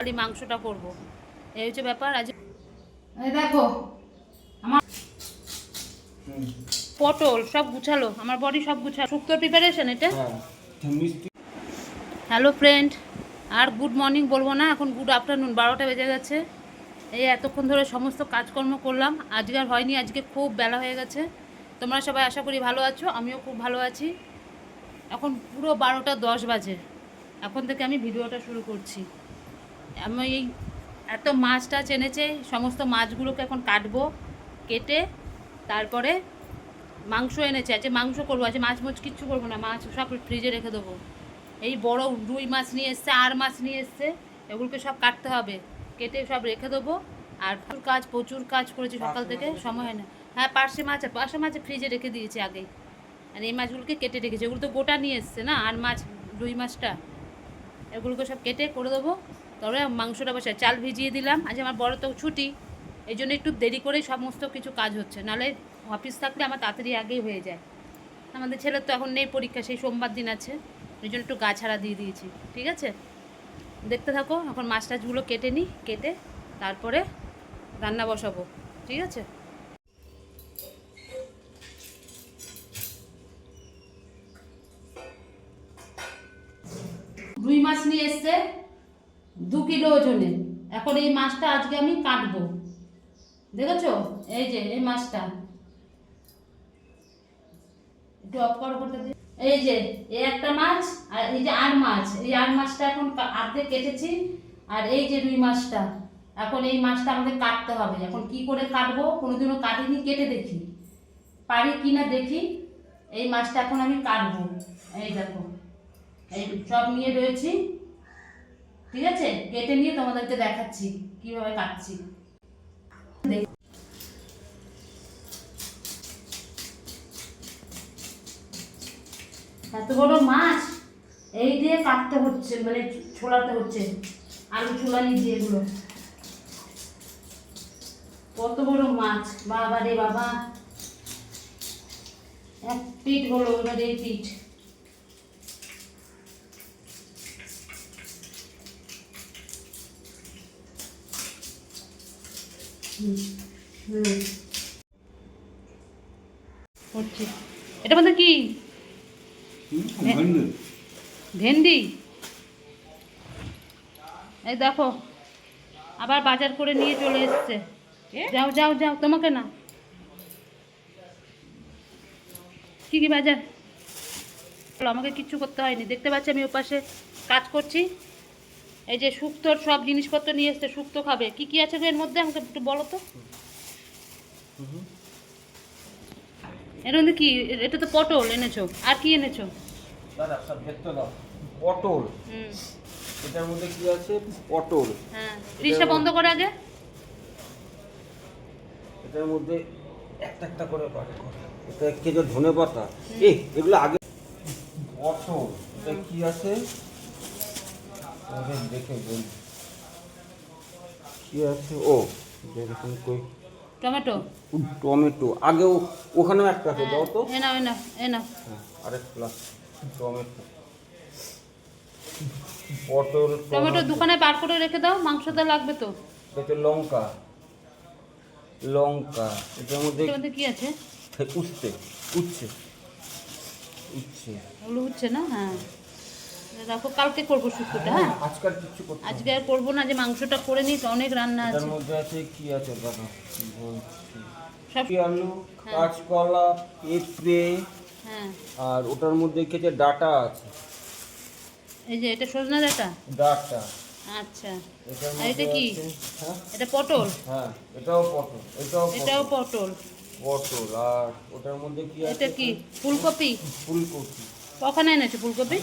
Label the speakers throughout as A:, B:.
A: খালি মাংসটা করব, এই হচ্ছে ব্যাপার। আজ দেখো আমার পটল সব গুছালো, আমার বডি সব গুছালো, শুক্তোর প্রিপারেশন এটা। হ্যালো ফ্রেন্ড, আর গুড মর্নিং বলবো না, এখন গুড আফটারনুন, 12টা বেজে গেছে। এই এতক্ষণ ধরে সমস্ত কাজকর্ম করলাম, আজকে আর হয়নি, আজকে খুব বেলা হয়ে গেছে। তোমরা সবাই আশা করি ভালো আছো, আমিও খুব ভালো আছি। এখন পুরো 12টা 10 বাজে, এখন থেকে আমি ভিডিওটা শুরু করছি। আমি এই এত মাছ টাছ এনেছে, সমস্ত মাছগুলোকে এখন কাটবো, কেটে তারপরে মাংস এনেছে, আজকে মাংস করবো, আজকে মাছ মাছ কিচ্ছু করবো না, মাছ সব ফ্রিজে রেখে দেবো। এই বড় রুই মাছ নিয়ে এসছে, আর মাছ নিয়ে এসছে, এগুলোকে সব কাটতে হবে, কেটে সব রেখে দেবো। আর প্রচুর কাজ করেছি সকাল থেকে, সময় হয় না। হ্যাঁ, পার্শে মাছ ফ্রিজে রেখে দিয়েছি আগেই। আর এই মাছগুলোকে কেটে রেখেছি, এগুলো তো গোটা নিয়ে এসছে না, আর মাছ রুই মাছটা, এগুলোকে সব কেটে করে দেবো। তবে মাংসটা বসে চাল ভিজিয়ে দিলাম, আজ আমার বড় তো ছুটি, এই জন্য একটু দেরি করেই সমস্ত কিছু কাজ হচ্ছে, নাহলে অফিস থাকলে আমার তাড়াতাড়ি আগেই হয়ে যায়। আমাদের ছেলের তো এখন নেই পরীক্ষা, সেই সোমবার দিন আছে, ওই জন্য একটু গা ছাড়া দিয়ে দিয়েছি। ঠিক আছে, দেখতে থাকো। এখন মাছ টাছগুলো কেটে নিই, কেটে তারপরে রান্না বসাবো। ঠিক আছে, রুই মাছ নিয়ে এসছে 2 কিলো ওজনে। এখন এই মাছটা আজকে আমি কাটবো, দেখেছো? এই যে এই মাছটা একটু অফ করতে দিই। এই যে এই একটা মাছ, আর এই যে আর মাছ, এই আর মাছটা এখন আর্ধেক কেটেছি। আর এই যে রুই মাছটা, এখন এই মাছটা আমাদের কাটতে হবে। এখন কি করে কাটবো, কোনোদিনও কাটিনি, কেটে দেখি পারি কি না দেখি। এই মাছটা এখন আমি কাটবো, এই দেখো এই সব নিয়ে রয়েছি। ঠিক আছে, কেটে নিয়ে তোমাদেরকে দেখাচ্ছি কিভাবে কাটছি। এত বড় মাছ এই দিয়ে কাটতে হচ্ছে, মানে ছোলাতে হচ্ছে, আলু ছোলানি দিয়ে। এগুলো কত বড় মাছ, বাবা রে বাবা, এক পিঠ হলো, এবার এই পিঠ। হচ্ছে এটা মধ্যে কি ভেন্ডি। এই দেখো আবার বাজার করে নিয়ে চলে এসছে। যাও যাও যাও, তোমাকে না, কি কি বাজার, আমাকে কিচ্ছু করতে হয়নি। দেখতে পাচ্ছি আমি ওপাশে কাজ করছি। এই যে শুক্তোর সব জিনিসপত্র নিয়ে এসছে, শুক্তো খাবে। কি কি আছে এর মধ্যে আমাকে একটু বলো তো। এর মধ্যে কি, এটা তো পটল এনেছো, আর কি এনেছো?
B: দাদা সব দেখতে দাও, পটল। এটার মধ্যে কি আছে? পটল।
A: হ্যাঁ, ফ্রিজটা বন্ধ করে আগে।
B: এটার মধ্যে একটা একটা করে পাবে। এটা কেজি ধনে পাতা, এগুলো আগে। পটল, এটা কি আছে দেখে বল, কি আছে? ও যেরকম কই,
A: টমেটো।
B: টমেটো আগেও ওখানেও একটা আছে, দাও তো।
A: এ নাও এ নাও এ নাও।
B: আরেক প্লাস টমেটো, পটল,
A: টমেটো দোকানে বার করে রেখে দাও, মাংসটা লাগবে তো।
B: এটা লঙ্কা, লঙ্কা। এটার মধ্যে
A: কি আছে?
B: উচ্ছে, উচ্ছে, উচ্ছে।
A: ওগুলো হচ্ছে না, হ্যাঁ রাখো, কালকে করবো শুক্তোটা। হ্যাঁ,
B: আজকাল কিছু করতে
A: আজকে আর করবো না, যে মাংসটা করে নিই, তো অনেক রান্না আছে।
B: এটার মধ্যে আছে কি আছে দাদা
A: সব
B: আলু, কাঁচকলা, পেঁপে,
A: হ্যাঁ।
B: আর ওটার মধ্যে কি আছে, ডাটা আছে।
A: এই যে এটা সজনা ডাঁটা।
B: ডাটা।
A: আচ্ছা,
B: এটার
A: আর এটা
B: মধ্যে
A: কি?
B: আছে, হ্যাঁ
A: এটা পটল।
B: হ্যাঁ, এটাও পটল,
A: এটাও পটল।
B: পটল। আর ওটার মধ্যে কি আছে?
A: এটা কি ফুলকপি?
B: ফুলকপি।
A: কখন এনেছো ফুলকপি?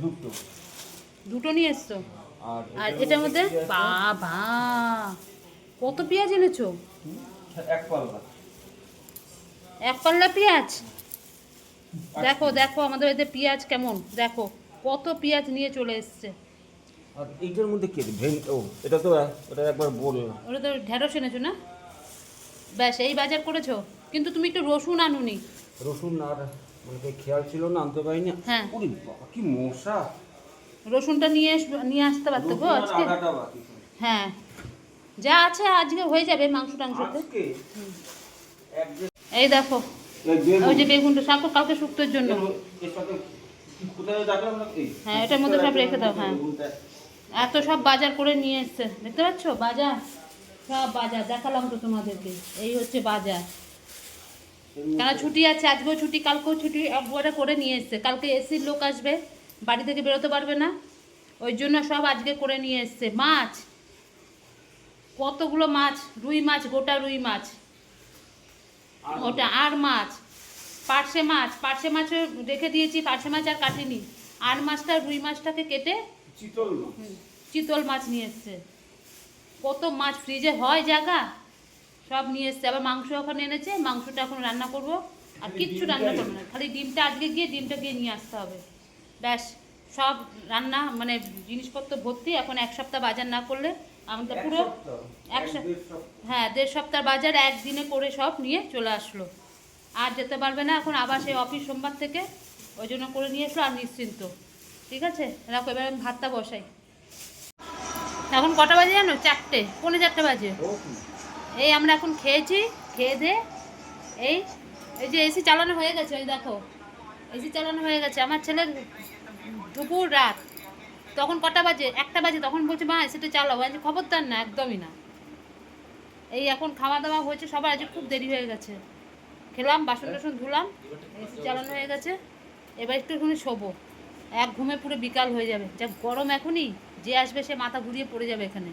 B: দুটো।
A: দুটো নিয়ে এসছো।
B: আর
A: আর এটার মধ্যে বাবা কত পেঁয়াজ এনেছো?
B: এক পাল্লা।
A: 1 পাল্লা পেঁয়াজ। দেখো দেখো আমাদের এতে পেঁয়াজ কেমন, দেখো কত পেঁয়াজ নিয়ে চলে এসছে।
B: আর এইটার মধ্যে কি আছে? ও এটা তো, ওটা একবার বললাম।
A: ওটা তো ঢেঁড়স এনেছো না? ব্যাস এই বাজার করেছো, কিন্তু তুমি একটু রসুন আনুনি।
B: রসুন আর মানে খেয়াল ছিল না, আনতে পারিনি।
A: হ্যাঁ,
B: ওরে বাবা কি মশা!
A: রসুনটা নিয়ে আসতে পারতো গো আজকে।
B: আদাটা বাকি ছিল।
A: হ্যাঁ, যা আছে আজকে হয়ে যাবে মাংস টাংসতে।
B: আজকে এক যে
A: এই দেখো ওই যে বেগুনটা সব কালকে শুক্তোর জন্য।
B: এর সাথে কোথায় রাখলাম না এই
A: হ্যাঁ, এটার মধ্যে সব রেখে দাও। হ্যাঁ, এত সব বাজার করে নিয়ে এসছে, দেখতে পাচ্ছ বাজার, সব বাজার দেখালাম তো তোমাদেরকে। এই হচ্ছে বাজার, কেন ছুটি আছে, আজকেও ছুটি কালকেও ছুটি, একবারে করে নিয়ে এসছে। কালকে এসির লোক আসবে, বাড়ি থেকে বেরোতে পারবে না, ওই জন্য সব আজকে করে নিয়ে এসছে। মাছ কতগুলো মাছ, রুই মাছ, গোটা রুই মাছ ওটা, আর মাছ পার্শে মাছ রেখে দিয়েছি, পার্শে মাছ আর কাটিনি। আর মাছটা রুই মাছটাকে কেটে চিতল মাছ নিয়ে এসছে। কত মাছ ফ্রিজে হয় জায়গা, সব নিয়ে এসছে। আবার মাংস এখন এনেছে, মাংসটা এখন রান্না করব, আর কিচ্ছু রান্না করবো না, খালি ডিমটা আজকে গিয়ে ডিমটা গিয়ে নিয়ে আসতে হবে, ব্যাস। সব রান্না মানে জিনিসপত্র ভর্তি। এখন এক সপ্তাহ বাজার না করলে আমাদের পুরো হ্যাঁ 1.5 সপ্তাহ বাজার একদিনে করে সব নিয়ে চলে আসলো। আর যেতে পারবে না এখন, আবার সেই অফিস সোমবার থেকে, ওই জন্য করে নিয়ে এসলো আর নিশ্চিন্ত। ঠিক আছে, রাখো, এবার আমি ভাতটা বসাই। এখন কটা বাজে জানো? 4টে, 4:45 বাজে। এই আমরা এখন খেয়েছি, খেয়ে দে এই এই যে এসি চালানো হয়ে গেছে, ওই দেখো এসি চালানো হয়ে গেছে। আমার ছেলের দুপুর রাত, তখন কটা বাজে? 1টা বাজে, তখন বলছে মা এসিটা চালাও। আজ খবরদার না, একদমই না। এই এখন খাওয়া দাওয়া হয়েছে সবার, আজকে খুব দেরি হয়ে গেছে। খেলাম, বাসন টাসন ধুলাম, এসি চালানো হয়ে গেছে। এবার একটুখানি শোবো, এক ঘুমে পুরো বিকাল হয়ে যাবে। যা গরম এখনই, যে আসবে সে মাথা ঘুরিয়ে পড়ে যাবে এখানে।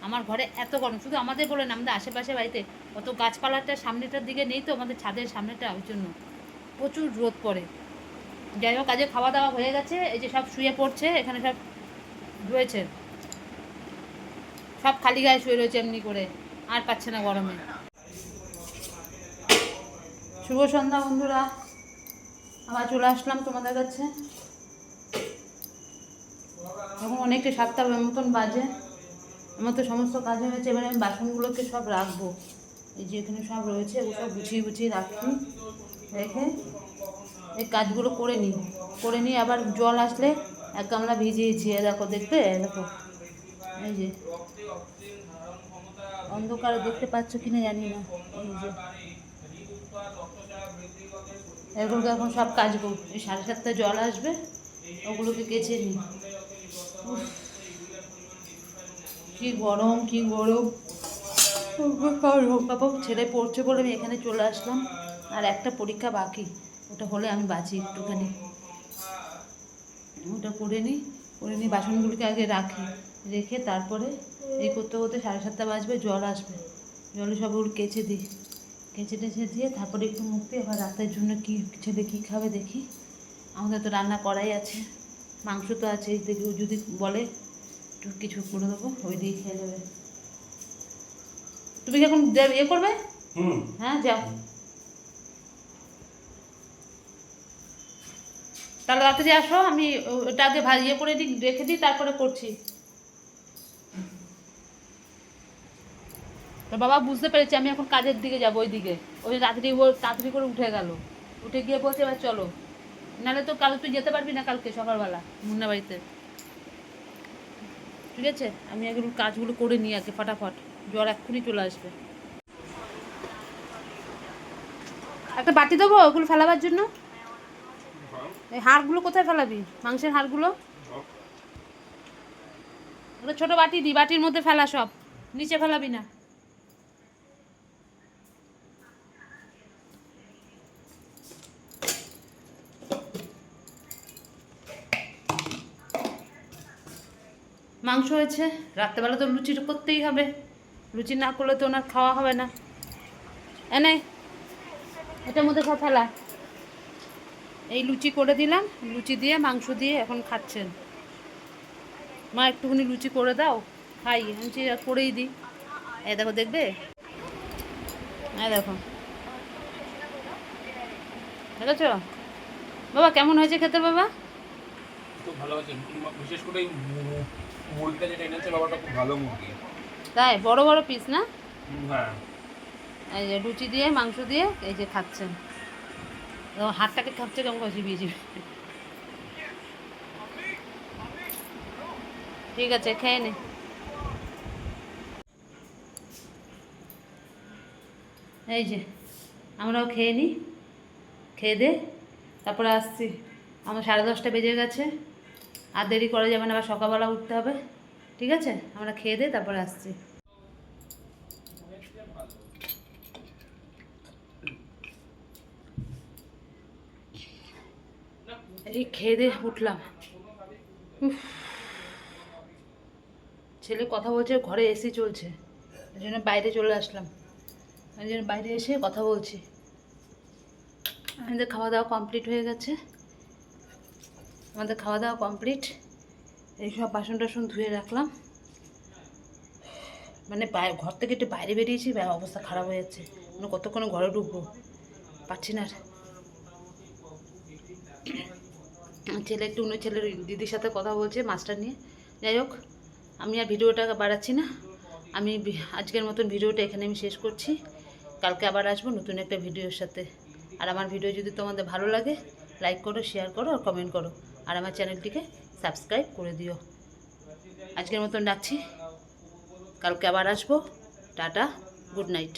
A: আমার ঘরে এত গরম, শুধু আমাদের বলে না, আমাদের আশেপাশে বাড়িতে অত গাছপালাটা সামনেটার দিকে নেই তো, আমাদের ছাদের সামনেটা, ওই জন্য প্রচুর রোদ পড়ে। যাই হোক, কাজে খাওয়া দাওয়া হয়ে গেছে। এই যে সব শুয়ে পড়ছে, এখানে সব রয়েছে, সব খালি গায়ে শুয়ে রয়েছে এমনি করে, আর পাচ্ছে না গরমে। শুভ সন্ধ্যা বন্ধুরা, আবার চলে আসলাম তোমাদের কাছে। এখন অনেকটা 7টার মতন বাজে, আমার তো সমস্ত কাজ হয়েছে। এবার আমি বাসনগুলোকে সব রাখবো, এই যে এখানে সব রয়েছে, ওগুলো সব গুছিয়ে গুছিয়ে রাখি, রেখে এই কাজগুলো করে নিই। আবার জল আসলে এক গামলা ভিজিয়েছি, দেখো, দেখবে, দেখো এই যে অন্ধকারে দেখতে পাচ্ছ কিনা জানি না, এই যে এগুলোকে এখন সব কাচবো। এই 7:30 জল আসবে, ওগুলোকে কেচে নিই। কি গরম, কি গরম। বাবা ছেলে পড়ছে বলে আমি এখানে চলে আসলাম, আর একটা পরীক্ষা বাকি, ওটা হলে আমি বাঁচি একটুখানি। ওটা করে নিই, বাসনগুলোকে আগে রাখি, রেখে তারপরে এই করতে করতে 7:30 বাজবে, জল আসবে, জলে সব ওগুলো কেচে দিই, কেচে টেচে দিয়ে তারপরে একটু মুখ দিয়ে আবার রাতের জন্য কি ছেলে কী খাবে দেখি। আমাদের তো রান্না করাই আছে, মাংস তো আছে, দেখি ও যদি বলে একটু কিছু করে দেবো, ওই দিয়ে খেয়ে নেবে। তুমি কি এখন ইয়ে করবে? হ্যাঁ যাও, তাহলে রাত্রে আসো, আমি ওটা আগে ইয়ে করে দিই, রেখে দিই, তারপরে করছি। তো বাবা বুঝতে পেরেছি আমি এখন কাজের দিকে যাবো, ওই দিকে, ওই তাড়াতাড়ি করে উঠে গেল, উঠে গিয়ে বলছে এবার চলো, নাহলে তো কাল তুই যেতে পারবি না কালকে সকালবেলা মুন্না বাড়িতে। ঠিক আছে, আমি আগে কাজগুলো করে নিই আগে ফটাফট, জ্বর এক্ষুনি চলে আসবে। একটা বাটি দেবো ওগুলো ফেলাবার জন্য। এই হাড়গুলো কোথায় ফেলাবি, মাংসের হাড়গুলো? ওটা ছোটো বাটি দিই, বাটির মধ্যে ফেলা, সব নিচে ফেলাবি না। মাংস হয়েছে, রাত্রেবেলা তো লুচি করতেই হবে, লুচি না করলে তো ওনার খাওয়া হবে না। এনে এটার মধ্যে সব ফেলা, এই লুচি করে দিলাম, লুচি দিয়ে মাংস দিয়ে এখন খাচ্ছেন। মা একটুখানি লুচি করে দাও, খাই, আমি করেই দিই। এই দেখো, দেখবে, এই দেখো, দেখেছ বাবা কেমন হয়েছে খেতে? বাবা
C: খুব ভালো আছে, বিশেষ করে মুরগিটা যেটা এনেছে বাবাটা খুব ভালো মুরগি।
A: তাই বড় বড় পিস না?
C: হ্যাঁ,
A: এই যে লুচি দিয়ে মাংস দিয়ে এই যে খাচ্ছেন, হাতটাকে খাচ্ছে কেমন করে চিবিয়ে চিবিয়ে। ঠিক আছে, খেয়ে নে। এই যে আমরাও খেয়ে নিই, খেয়ে দে তারপরে আসছি। আমার 10:30 বেজে গেছে, আর দেরি করা যাবে না, আবার সকালবেলা উঠতে হবে। ঠিক আছে, আমরা খেয়ে দে তারপরে আসছি। এই খেয়ে দে উঠলাম। উফ, ছেলে কথা বলছে, ঘরে এসি চলছে, ওই জন্য বাইরে চলে আসলাম, ওই জন্য বাইরে এসে কথা বলছি। আমাদের খাওয়া দাওয়া কমপ্লিট হয়ে গেছে, আমাদের খাওয়া দাওয়া কমপ্লিট। এই সব বাসন টাসন ধুয়ে রাখলাম, মানে ঘর থেকে একটু বাইরে বেরিয়েছি, অবস্থা খারাপ হয়ে যাচ্ছে, মানে কতক্ষণ ঘরে ঢুকবো পারছি না। ছেলে একটু অন্য ছেলের দিদির সাথে কথা বলছে মাস্টার নিয়ে। যাই হোক, আমি আর ভিডিওটা বাড়াচ্ছি না, আমি আজকের মতন ভিডিওটা এখানে আমি শেষ করছি। কালকে আবার আসবো নতুন একটা ভিডিওর সাথে। আর আমার ভিডিও যদি তোমাদের ভালো লাগে, লাইক করো, শেয়ার করো আর কমেন্ট করো, আর আমার চ্যানেলটিকে সাবস্ক্রাইব করে দিও। আজকের মতন রাখছি, কালকে আবার আসবো। Tata, good night.